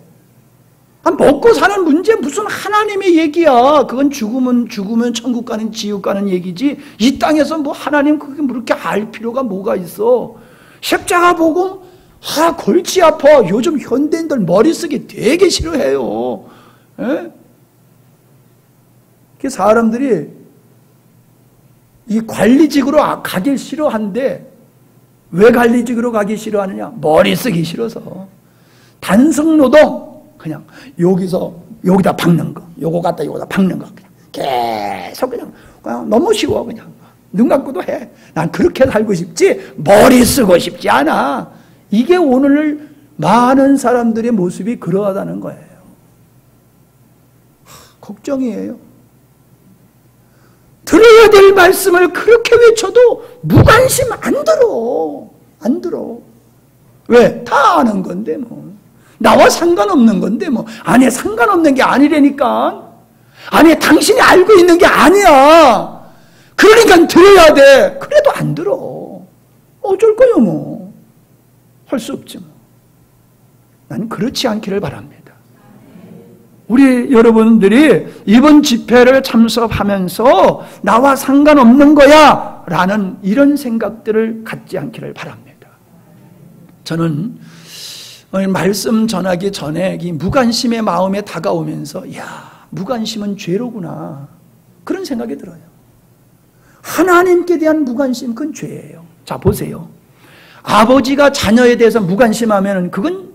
먹고 사는 문제 무슨 하나님의 얘기야. 그건 죽으면 천국 가는 지옥 가는 얘기지. 이 땅에서 하나님 그게 그렇게 알 필요가 뭐가 있어. 십자가 보고 골치 아파. 요즘 현대인들 머리 쓰기 되게 싫어해요. 에? 그 사람들이 이 관리직으로 가기 싫어한데 왜 관리직으로 가기 싫어하느냐? 머리 쓰기 싫어서. 단순 노동, 그냥 여기다 박는 거, 요거 갖다 여기다 박는 거, 그냥 계속 그냥 너무 쉬워. 그냥 눈 감고도 해. 난 그렇게 살고 싶지 머리 쓰고 싶지 않아. 이게 오늘 많은 사람들의 모습이 그러하다는 거예요. 걱정이에요. 들어야 될 말씀을 그렇게 외쳐도 무관심 안 들어. 안 들어. 왜? 다 아는 건데 뭐. 나와 상관없는 건데 뭐. 아니, 상관없는 게 아니라니까. 아니, 당신이 알고 있는 게 아니야. 그러니까 들어야 돼. 그래도 안 들어. 어쩔 거요 뭐. 할 수 없지 뭐. 나는 그렇지 않기를 바랍니다. 우리 여러분들이 이번 집회를 참석하면서 나와 상관없는 거야 라는 이런 생각들을 갖지 않기를 바랍니다. 저는 오늘 말씀 전하기 전에 이 무관심의 마음에 다가오면서 무관심은 죄로구나 그런 생각이 들어요. 하나님께 대한 무관심, 그건 죄예요. 자, 보세요. 아버지가 자녀에 대해서 무관심하면 그건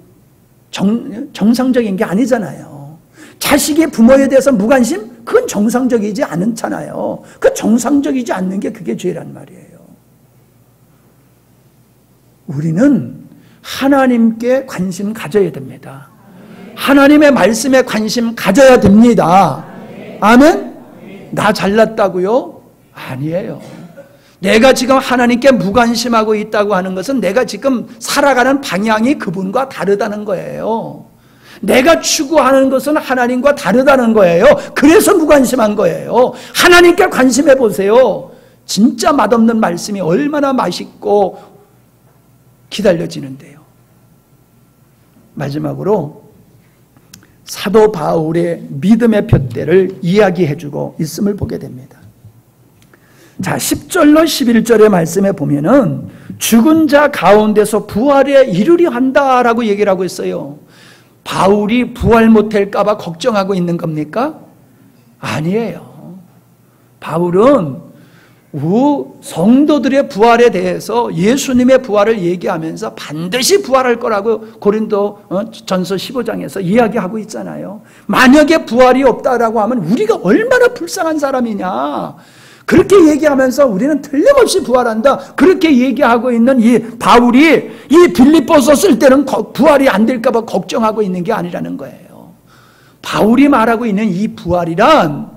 정상적인 게 아니잖아요. 자식이 부모에 대해서 무관심? 그건 정상적이지 않잖아요. 그 정상적이지 않는 게 그게 죄란 말이에요. 우리는 하나님께 관심 가져야 됩니다. 하나님의 말씀에 관심 가져야 됩니다. 아멘? 나 잘났다고요? 아니에요. 내가 지금 하나님께 무관심하고 있다고 하는 것은 내가 지금 살아가는 방향이 그분과 다르다는 거예요. 내가 추구하는 것은 하나님과 다르다는 거예요. 그래서 무관심한 거예요. 하나님께 관심해 보세요. 진짜 맛없는 말씀이 얼마나 맛있고 기다려지는데요. 마지막으로 사도 바울의 믿음의 푯대를 이야기해주고 있음을 보게 됩니다. 자, 10절로 11절의 말씀에 보면은 죽은 자 가운데서 부활에 이르려 한다라고 얘기를 하고 있어요. 바울이 부활 못할까 봐 걱정하고 있는 겁니까? 아니에요. 바울은 성도들의 부활에 대해서 예수님의 부활을 얘기하면서 반드시 부활할 거라고 고린도 전서 15장에서 이야기하고 있잖아요. 만약에 부활이 없다라고 하면 우리가 얼마나 불쌍한 사람이냐. 그렇게 얘기하면서 우리는 틀림없이 부활한다. 그렇게 얘기하고 있는 이 바울이 이 빌립보서 쓸 때는 부활이 안 될까 봐 걱정하고 있는 게 아니라는 거예요. 바울이 말하고 있는 이 부활이란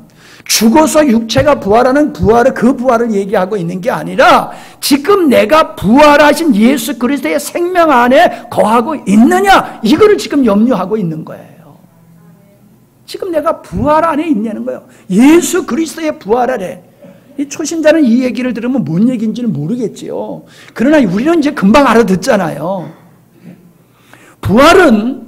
죽어서 육체가 부활하는 그 부활을 얘기하고 있는 게 아니라 지금 내가 부활하신 예수 그리스도의 생명 안에 거하고 있느냐, 이거를 지금 염려하고 있는 거예요. 지금 내가 부활 안에 있냐는 거예요. 예수 그리스도의 부활 안에. 이 초신자는 이 얘기를 들으면 뭔 얘기인지는 모르겠지요. 그러나 우리는 이제 금방 알아듣잖아요. 부활은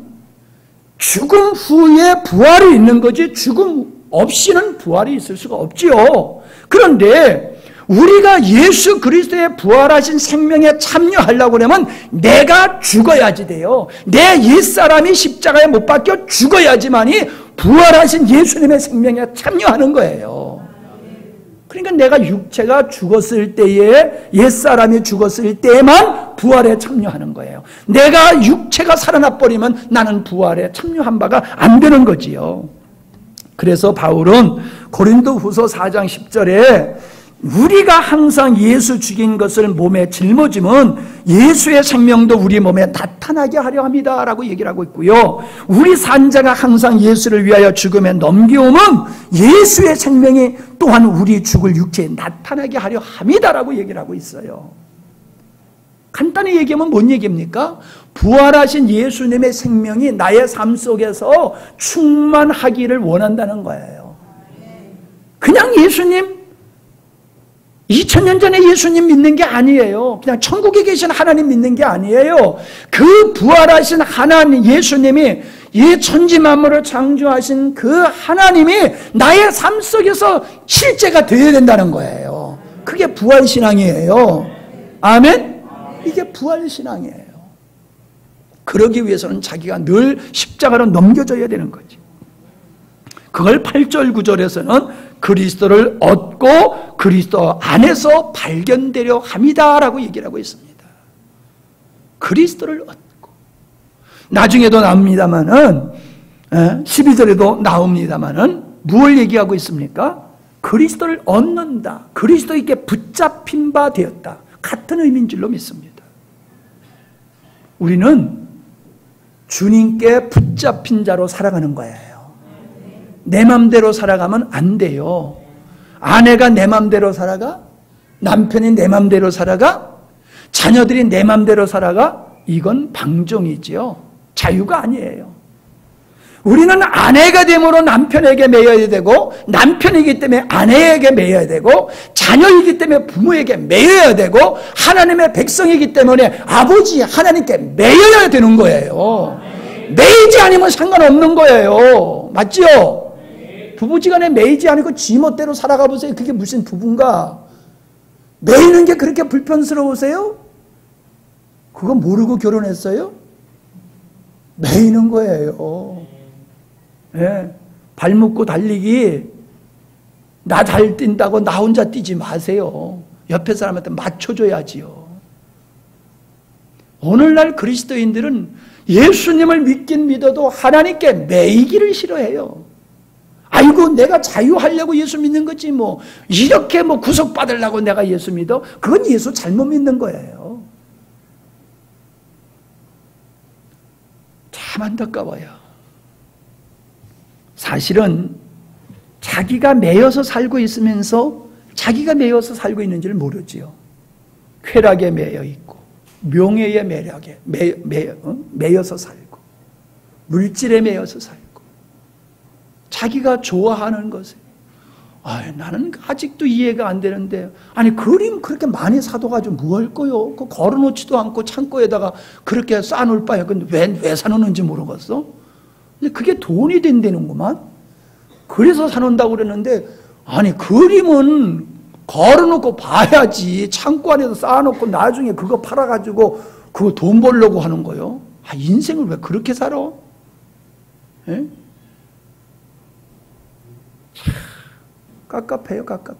죽음 후에 부활이 있는 거지 죽음 없이는 부활이 있을 수가 없지요. 그런데 우리가 예수 그리스도의 부활하신 생명에 참여하려고 하면 내가 죽어야지 돼요. 내 옛사람이 십자가에 못 박혀 죽어야지만이 부활하신 예수님의 생명에 참여하는 거예요. 그러니까 내가 육체가 죽었을 때에, 옛사람이 죽었을 때에만 부활에 참여하는 거예요. 내가 육체가 살아나 버리면 나는 부활에 참여한 바가 안 되는 거지요. 그래서 바울은 고린도후서 4장 10절에 우리가 항상 예수 죽인 것을 몸에 짊어지면 예수의 생명도 우리 몸에 나타나게 하려 합니다 라고 얘기를 하고 있고요. 우리 산자가 항상 예수를 위하여 죽음에 넘겨오면 예수의 생명이 또한 우리 죽을 육체에 나타나게 하려 합니다 라고 얘기를 하고 있어요. 간단히 얘기하면 뭔 얘기입니까? 부활하신 예수님의 생명이 나의 삶 속에서 충만하기를 원한다는 거예요. 그냥 예수님 2000년 전에 예수님 믿는 게 아니에요. 그냥 천국에 계신 하나님 믿는 게 아니에요. 그 부활하신 하나님, 예수님이 이 천지 만물을 창조하신 그 하나님이 나의 삶 속에서 실제가 되어야 된다는 거예요. 그게 부활신앙이에요. 아멘? 이게 부활신앙이에요. 그러기 위해서는 자기가 늘 십자가로 넘겨져야 되는 거지. 그걸 8절 9절에서는 그리스도를 얻고 그리스도 안에서 발견되려 합니다라고 얘기를 하고 있습니다. 그리스도를 얻고 나중에도 나옵니다마는 12절에도 나옵니다마는 무엇을 얘기하고 있습니까? 그리스도를 얻는다. 그리스도에게 붙잡힌 바 되었다. 같은 의미인 줄로 믿습니다. 우리는 주님께 붙잡힌 자로 살아가는 거예요. 내 맘대로 살아가면 안 돼요. 아내가 내 맘대로 살아가? 남편이 내 맘대로 살아가? 자녀들이 내 맘대로 살아가? 이건 방종이지요. 자유가 아니에요. 우리는 아내가 됨으로 남편에게 매여야 되고, 남편이기 때문에 아내에게 매여야 되고, 자녀이기 때문에 부모에게 매여야 되고, 하나님의 백성이기 때문에 아버지 하나님께 매여야 되는 거예요. 매이지 않으면 상관없는 거예요. 맞죠? 부부지간에 매이지 않고 지 멋대로 살아가 보세요. 그게 무슨 부부인가? 매이는 게 그렇게 불편스러우세요? 그거 모르고 결혼했어요? 매이는 거예요. 예, 발 묶고 달리기, 나 잘 뛴다고 나 혼자 뛰지 마세요. 옆에 사람한테 맞춰줘야지요. 오늘날 그리스도인들은 예수님을 믿긴 믿어도 하나님께 매이기를 싫어해요. 아이고 내가 자유하려고 예수 믿는 거지 뭐 이렇게 뭐 구속받으려고 내가 예수 믿어? 그건 예수 잘못 믿는 거예요. 참 안타까워요. 사실은 자기가 매여서 살고 있으면서 자기가 매여서 살고 있는지를 모르지요. 쾌락에 매여 있고 명예에 매여서 살고 물질에 매여서 살고 자기가 좋아하는 것에 나는 아직도 이해가 안 되는데 아니 그림 그렇게 많이 사둬가지고 뭐 할 거요? 그 걸어놓지도 않고 창고에다가 그렇게 쌓아놓을 바에 근데 왜 사놓는지 모르겠어? 근데 그게 돈이 된다는구만. 그래서 사놓는다고 그랬는데 아니 그림은 걸어놓고 봐야지 창고 안에서 쌓아놓고 나중에 그거 팔아가지고 그거 돈 벌려고 하는 거요. 인생을 왜 그렇게 살아? 예? 깝깝해요, 깝깝해.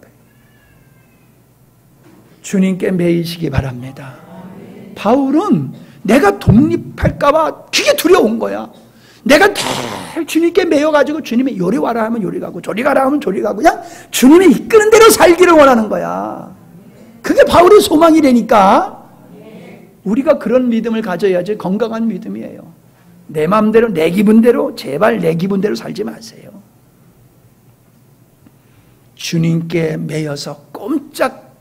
주님께 매이시기 바랍니다. 바울은 내가 독립할까봐 그게 두려운 거야. 내가 늘 주님께 매여가지고 주님이 요리 와라 하면 요리 가고 저리 가라 하면 저리 가고 그냥 주님이 이끄는 대로 살기를 원하는 거야. 그게 바울의 소망이라니까. 우리가 그런 믿음을 가져야지 건강한 믿음이에요. 내 마음대로 내 기분대로 제발 내 기분대로 살지 마세요. 주님께 매여서 꼼짝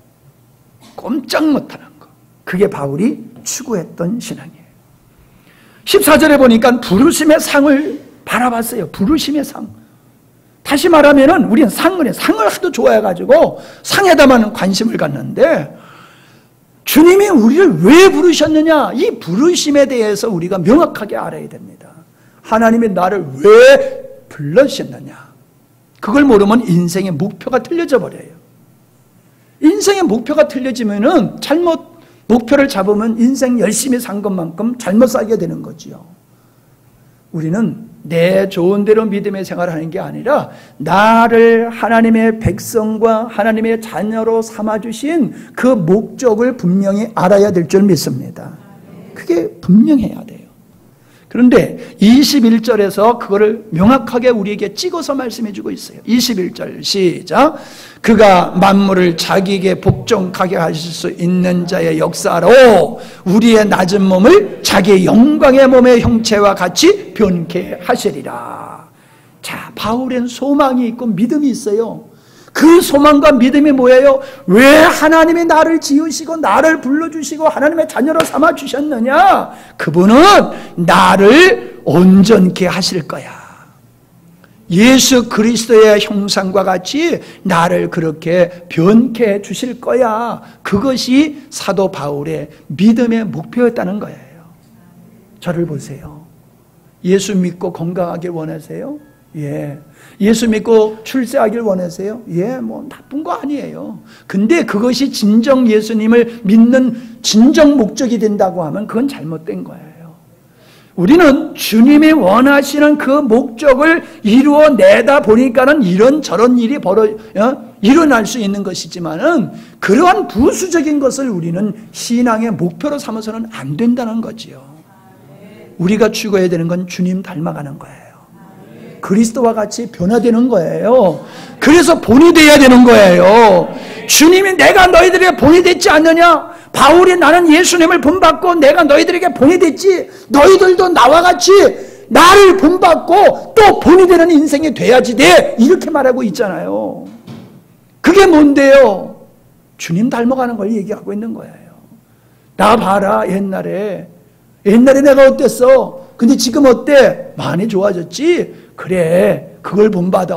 못하는 거. 그게 바울이 추구했던 신앙이에요. 14절에 보니까 부르심의 상을 바라봤어요. 부르심의 상. 다시 말하면은 우리는 상을 하도 좋아해가지고 상에다만 관심을 갖는데 주님이 우리를 왜 부르셨느냐? 이 부르심에 대해서 우리가 명확하게 알아야 됩니다. 하나님이 나를 왜 불러주셨느냐? 그걸 모르면 인생의 목표가 틀려져 버려요. 인생의 목표가 틀려지면은 목표를 잡으면 인생 열심히 산 것만큼 잘못 살게 되는 거지요. 우리는 내 좋은 대로 믿음의 생활을 하는 게 아니라 나를 하나님의 백성과 하나님의 자녀로 삼아주신 그 목적을 분명히 알아야 될 줄 믿습니다. 그게 분명해야 돼요. 그런데 21절에서 그거를 명확하게 우리에게 찍어서 말씀해 주고 있어요. 21절 시작. 그가 만물을 자기에게 복종하게 하실 수 있는 자의 역사로 우리의 낮은 몸을 자기의 영광의 몸의 형체와 같이 변케 하시리라. 자, 바울엔 소망이 있고 믿음이 있어요. 그 소망과 믿음이 뭐예요? 왜 하나님이 나를 지으시고 나를 불러주시고 하나님의 자녀로 삼아주셨느냐? 그분은 나를 온전케 하실 거야. 예수 그리스도의 형상과 같이 나를 그렇게 변케 해 주실 거야. 그것이 사도 바울의 믿음의 목표였다는 거예요. 저를 보세요. 예수 믿고 건강하길 원하세요? 예. 예수 믿고 출세하길 원하세요? 예, 뭐 나쁜 거 아니에요. 근데 그것이 진정 예수님을 믿는 진정 목적이 된다고 하면 그건 잘못된 거예요. 우리는 주님이 원하시는 그 목적을 이루어내다 보니까는 이런저런 일이 일어날 수 있는 것이지만은 그러한 부수적인 것을 우리는 신앙의 목표로 삼아서는 안 된다는 거지요. 우리가 추구해야 되는 건 주님 닮아가는 거예요. 그리스도와 같이 변화되는 거예요. 그래서 본이 되어야 되는 거예요. 주님이 내가 너희들에게 본이 됐지 않느냐? 바울이 나는 예수님을 본받고 내가 너희들에게 본이 됐지, 너희들도 나와 같이 나를 본받고 또 본이 되는 인생이 돼야지 돼, 이렇게 말하고 있잖아요. 그게 뭔데요? 주님 닮아가는 걸 얘기하고 있는 거예요. 나 봐라, 옛날에 내가 어땠어? 근데 지금 어때? 많이 좋아졌지? 그래, 그걸 본받아.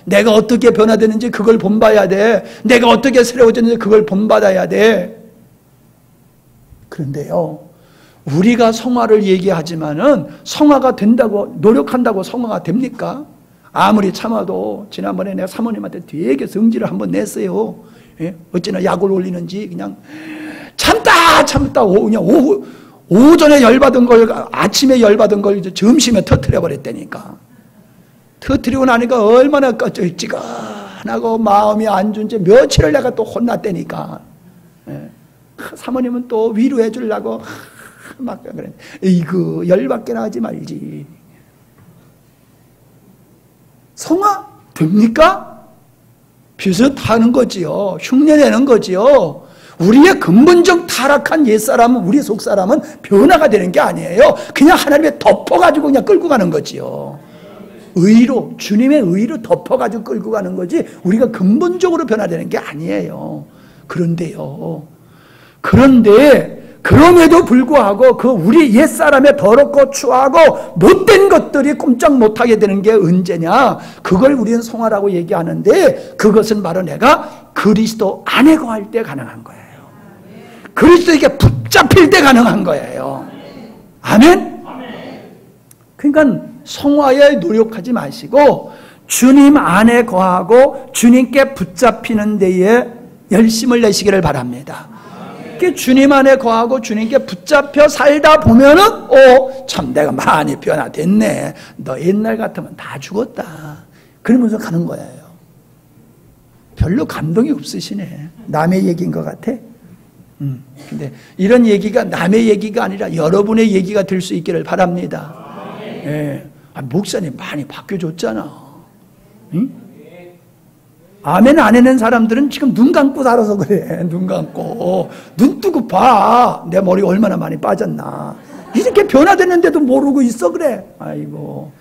내가 어떻게 변화되는지 그걸 본봐야 돼. 내가 어떻게 새로워졌는지 그걸 본받아야 돼. 그런데요, 우리가 성화를 얘기하지만은 성화가 된다고, 노력한다고 성화가 됩니까? 아무리 참아도, 지난번에 내가 사모님한테 되게 성질을 한번 냈어요. 예? 어찌나 약을 올리는지 그냥 참다 그냥 오전에 열받은 걸, 아침에 열받은 걸 이제 점심에 터뜨려 버렸다니까. 터뜨리고 나니까 얼마나 찌끈하고 마음이 안 좋은 채 며칠을 내가 또 혼났다니까. 예. 사모님은 또 위로해 주려고 막 그래. 이거 열받게나 하지 말지. 성화 됩니까? 비슷하는 거지요. 흉내내는 거지요. 우리의 근본적 타락한 옛사람은, 우리 속사람은 변화가 되는 게 아니에요. 그냥 하나님의 덮어가지고 그냥 끌고 가는 거지요. 의로, 주님의 의로 덮어가지고 끌고 가는 거지 우리가 근본적으로 변화되는 게 아니에요. 그런데 그럼에도 불구하고 그 우리 옛사람의 더럽고 추하고 못된 것들이 꼼짝 못하게 되는 게 언제냐? 그걸 우리는 성화라고 얘기하는데, 그것은 바로 내가 그리스도 안에 거할 때 가능한 거예요. 그리스도에게 붙잡힐 때 가능한 거예요. 아멘? 그러니까 성화에 노력하지 마시고 주님 안에 거하고 주님께 붙잡히는 데에 열심을 내시기를 바랍니다. 주님 안에 거하고 주님께 붙잡혀 살다 보면은 참 내가 많이 변화됐네. 너 옛날 같으면 다 죽었다. 그러면서 가는 거예요. 별로 감동이 없으시네. 남의 얘기인 것 같아. 근데 이런 얘기가 남의 얘기가 아니라 여러분의 얘기가 될 수 있기를 바랍니다. 예. 목사님 많이 바뀌어줬잖아. 응? 아멘 안 해낸 사람들은 지금 눈 감고 살아서 그래. 눈 감고. 눈 뜨고 봐. 내 머리 얼마나 많이 빠졌나. 이렇게 변화됐는데도 모르고 있어 그래. 아이고.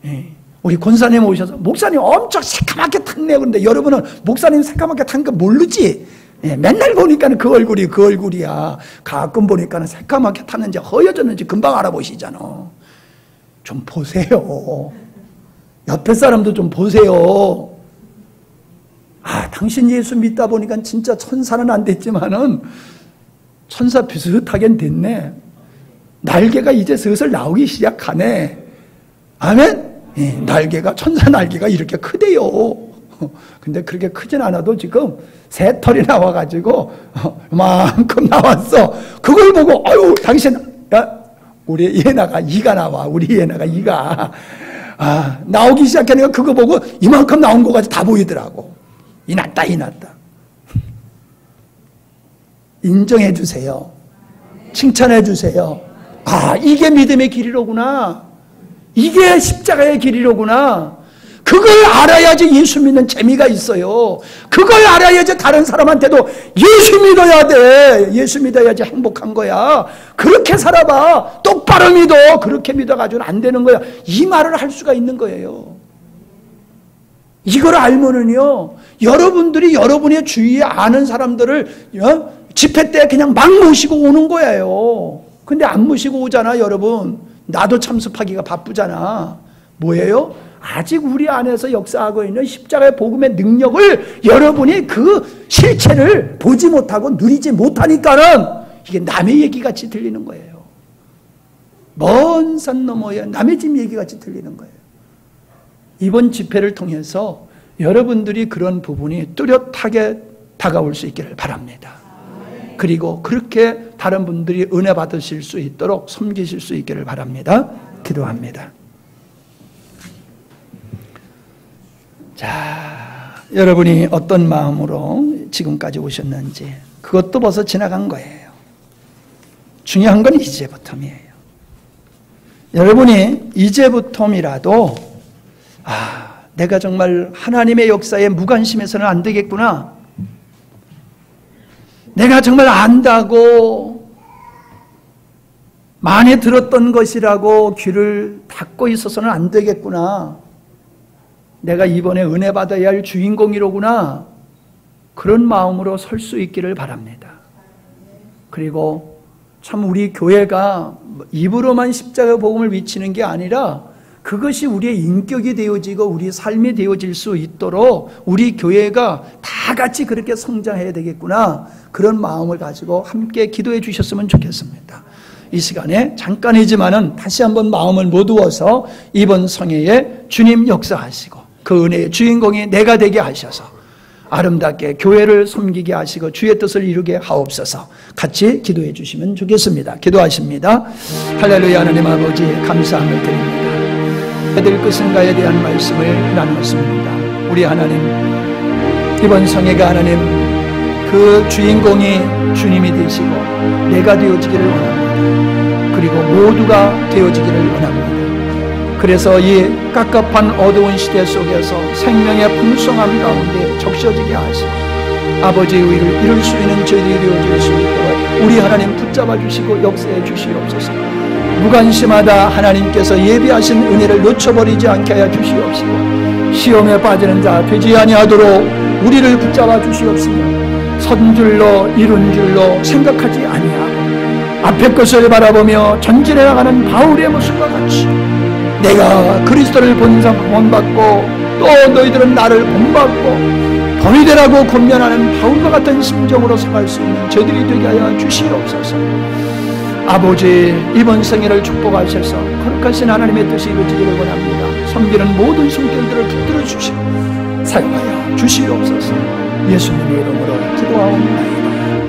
예. 우리 권사님 오셔서 목사님 엄청 새까맣게 탔네. 그런데 여러분은 목사님 새까맣게 탄 거 모르지? 예. 맨날 보니까는 그 얼굴이야. 가끔 보니까는 새까맣게 탔는지 허여졌는지 금방 알아보시잖아. 좀 보세요. 옆에 사람도 좀 보세요. 당신 예수 믿다 보니까 진짜 천사는 안 됐지만은 천사 비슷하긴 됐네. 날개가 이제 슬슬 나오기 시작하네. 아멘? 예, 날개가, 천사 날개가 이렇게 크대요. 근데 그렇게 크진 않아도 지금 새 털이 나와가지고 이만큼 나왔어. 그걸 보고 아유 당신, 우리 예나가 이가 나와. 우리 예나가 이가 나오기 시작하니까 그거 보고 이만큼 나온 거까지 다 보이더라고. 이났다. 인정해 주세요. 칭찬해 주세요. 이게 믿음의 길이로구나. 이게 십자가의 길이로구나. 그걸 알아야지 예수 믿는 재미가 있어요. 그걸 알아야지 다른 사람한테도 예수 믿어야 돼. 예수 믿어야지 행복한 거야. 그렇게 살아봐. 똑바로 믿어. 그렇게 믿어가지고는 안 되는 거야. 이 말을 할 수가 있는 거예요. 이걸 알면은요, 여러분들이 여러분의 주위에 아는 사람들을 집회 때 그냥 막 모시고 오는 거예요. 근데 안 모시고 오잖아, 여러분. 나도 참석하기가 바쁘잖아. 뭐예요? 아직 우리 안에서 역사하고 있는 십자가의 복음의 능력을 여러분이 그 실체를 보지 못하고 누리지 못하니까는 이게 남의 얘기같이 들리는 거예요. 먼 산 너머에 남의 집 얘기같이 들리는 거예요. 이번 집회를 통해서 여러분들이 그런 부분이 뚜렷하게 다가올 수 있기를 바랍니다. 그리고 그렇게 다른 분들이 은혜 받으실 수 있도록 섬기실 수 있기를 바랍니다. 기도합니다. 자, 여러분이 어떤 마음으로 지금까지 오셨는지 그것도 벌써 지나간 거예요. 중요한 건 이제부터이에요. 여러분이 이제부터라도 내가 정말 하나님의 역사에 무관심해서는 안 되겠구나. 내가 정말 안다고 많이 들었던 것이라고 귀를 닫고 있어서는 안 되겠구나. 내가 이번에 은혜 받아야 할 주인공이로구나. 그런 마음으로 설 수 있기를 바랍니다. 그리고 참 우리 교회가 입으로만 십자가 복음을 외치는 게 아니라 그것이 우리의 인격이 되어지고 우리 삶이 되어질 수 있도록 우리 교회가 다 같이 그렇게 성장해야 되겠구나. 그런 마음을 가지고 함께 기도해 주셨으면 좋겠습니다. 이 시간에 잠깐이지만은 다시 한번 마음을 모두어서 이번 성회에 주님 역사하시고 그 은혜의 주인공이 내가 되게 하셔서 아름답게 교회를 섬기게 하시고 주의 뜻을 이루게 하옵소서. 같이 기도해 주시면 좋겠습니다. 기도하십니다. 할렐루야. 하나님 아버지 감사함을 드립니다. 해야 될 것인가에 대한 말씀을 나누었습니다. 우리 하나님, 이번 성회가 하나님 그 주인공이 주님이 되시고 내가 되어지기를 원합니다. 그리고 모두가 되어지기를 원합니다. 그래서 이 깝깝한 어두운 시대 속에서 생명의 풍성함 가운데 적셔지게 하시고 아버지의 의를 이룰 수 있는 저희들이 되어질 수 있도록 우리 하나님 붙잡아 주시고 역사해 주시옵소서. 무관심하다 하나님께서 예비하신 은혜를 놓쳐버리지 않게 하여 주시옵시고 시험에 빠지는 자 되지 아니하도록 우리를 붙잡아 주시옵시며 선 줄로 이룬 줄로 생각하지 아니하고 앞의 것을 바라보며 전진해 나가는 바울의 모습과 같이 내가 그리스도를 본받고 또 너희들은 나를 본받고 범이 되라고 권면하는 바울과 같은 심정으로 생활할 수 있는 저들이 되게 하여 주시옵소서. 아버지, 이번 생애를 축복하셔서 거룩하신 하나님의 뜻이 이루어지기를 원합니다. 섬기는 모든 손길들을 붙들어 주시고 사용하여 주시옵소서. 예수님의 이름으로 기도하옵나이다.